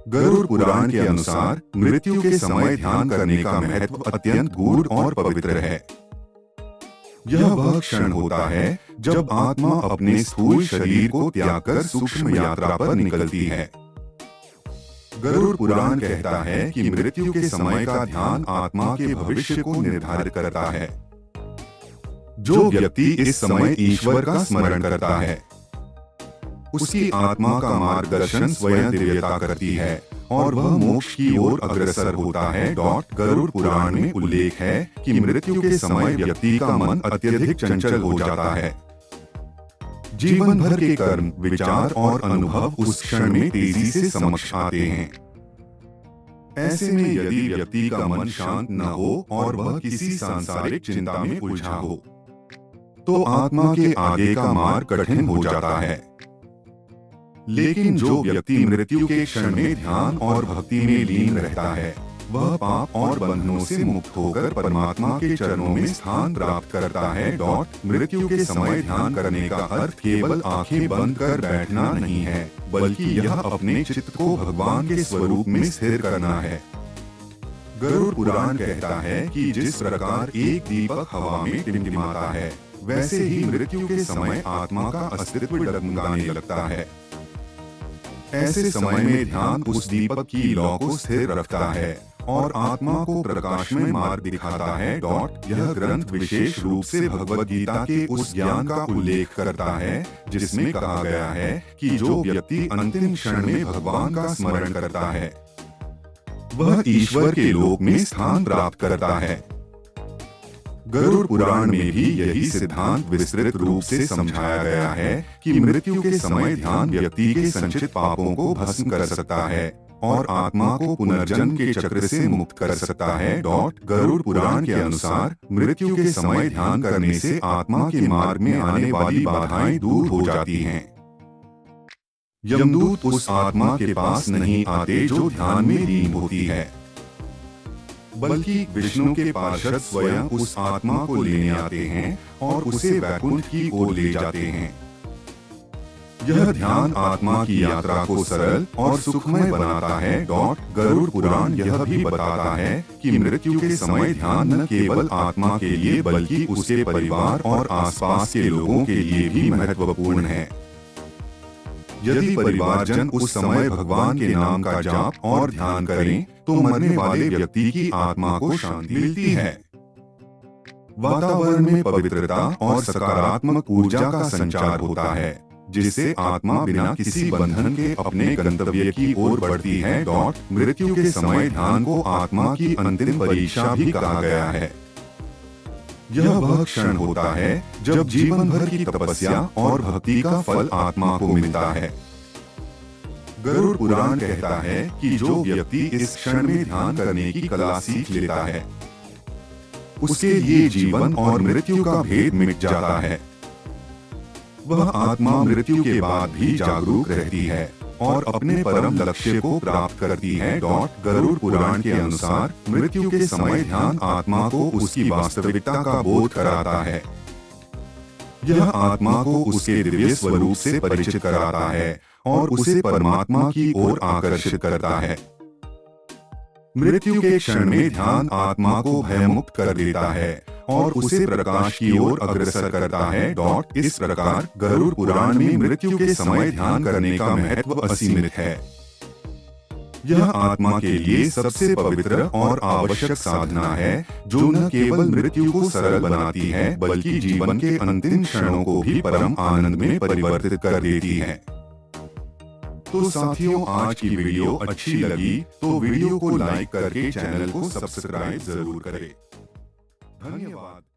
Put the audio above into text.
गरुड़ पुराण के अनुसार मृत्यु के समय ध्यान करने का महत्व अत्यंत गूढ़ और पवित्र है। यह वह क्षण होता है जब आत्मा अपने स्थूल शरीर को त्याग कर सूक्ष्म यात्रा पर निकलती है। गरुड़ पुराण कहता है कि मृत्यु के समय का ध्यान आत्मा के भविष्य को निर्धारित करता है। जो व्यक्ति इस समय ईश्वर का स्मरण करता है, उसकी आत्मा का मार्गदर्शन स्वयं दिव्यता करती है और वह मोक्ष की ओर अग्रसर होता है। गरुड़ पुराण में उल्लेख है कि मृत्यु के समय व्यक्ति का मन अत्यधिक चंचल हो जाता है। जीवन भर के कर्म, विचार और अनुभव उस क्षण में तेजी से समक्ष आते हैं। ऐसे में यदि व्यक्ति का मन शांत न हो और वह किसी सांसारिक चिंता में उलझा हो, तो आत्मा के आगे का मार्ग कठिन हो जाता है। लेकिन जो व्यक्ति मृत्यु के क्षण में ध्यान और भक्ति में लीन रहता है, वह पाप और बंधनों से मुक्त होकर परमात्मा के चरणों में स्थान प्राप्त करता है। मृत्यु के समय ध्यान करने का अर्थ केवल आंखें बंद कर बैठना नहीं है, बल्कि यह अपने चित्त को भगवान के स्वरूप में स्थिर करना है। गरुड़ पुराण कहता है कि जिस प्रकार एक दीपक हवा में टिमटिमाता है, वैसे ही मृत्यु के समय आत्मा का अस्तित्व डगमगाने लगता है। ऐसे समय में ध्यान उस दीपक की लौ को स्थिर रखता है और आत्मा को प्रकाशमय मार्ग दिखाता है। यह ग्रंथ विशेष रूप से भगवद गीता के उस ज्ञान का उल्लेख करता है जिसमें कहा गया है कि जो व्यक्ति अंतिम क्षण में भगवान का स्मरण करता है, वह ईश्वर के लोक में स्थान प्राप्त करता है। गरुड़ पुराण में भी यही सिद्धांत विस्तृत रूप से समझाया गया है कि मृत्यु के समय ध्यान व्यक्ति के संचित पापों को भस्म कर सकता है और आत्मा को पुनर्जन्म के चक्र से मुक्त कर सकता है। गरुड़ पुराण के अनुसार मृत्यु के समय ध्यान करने से आत्मा के मार्ग में आने वाली बाधाएं दूर हो जाती हैं। यमदूत उस आत्मा के पास नहीं आते जो ध्यान में लीन होती है, बल्कि विष्णु के पार्षद स्वयं उस आत्मा को लेने आते हैं और उसे वैकुंठ की ओर ले जाते हैं। यह ध्यान आत्मा की यात्रा को सरल और सुखमय बनाता है। गरुड़ पुराण यह भी बताता है कि मृत्यु के समय ध्यान न केवल आत्मा के लिए बल्कि उसके परिवार और आसपास के लोगों के लिए भी महत्वपूर्ण है। यदि परिवारजन उस समय भगवान के नाम का जाप और ध्यान करें, तो मरने वाले व्यक्ति की आत्मा को शांति मिलती है। वातावरण में पवित्रता और सकारात्मक ऊर्जा का संचार होता है, जिससे आत्मा बिना किसी बंधन के अपने गंतव्य की ओर बढ़ती है। मृत्यु के समय ध्यान को आत्मा की अंतिम परीक्षा भी कहा गया है। यह वह क्षण होता है जब जीवन भर की तपस्या और भक्ति का फल आत्मा को मिलता है। गरुड़ पुराण कहता है कि जो व्यक्ति इस क्षण में ध्यान करने की कला सीख लेता है, उसके लिए जीवन और मृत्यु का भेद मिट जाता है। वह आत्मा मृत्यु के बाद भी जागरूक रहती है और अपने परम लक्ष्य को प्राप्त करती है। गरुड़ पुराण के अनुसार मृत्यु के समय ध्यान आत्मा को उसकी वास्तविकता का बोध कराता है। यह आत्मा को उसके दिव्य स्वरूप से परिचित कराता है और उसे परमात्मा की ओर आकर्षित करता है। मृत्यु के क्षण में ध्यान आत्मा को भयमुक्त कर देता है और उसे प्रकाश की ओर अग्रसर करता है। इस प्रकार गरुड़ पुराण में मृत्यु के समय ध्यान करने का महत्व असीमित है। यह आत्मा के लिए सबसे पवित्र और आवश्यक साधना है, जो न केवल मृत्यु को सरल बनाती है, बल्कि जीवन के अंतिम क्षणों को भी परम आनंद में परिवर्तित कर देती है। तो साथियों, आज की वीडियो अच्छी लगी तो वीडियो को लाइक करके चैनल को सब्सक्राइब जरूर करें। धन्यवाद।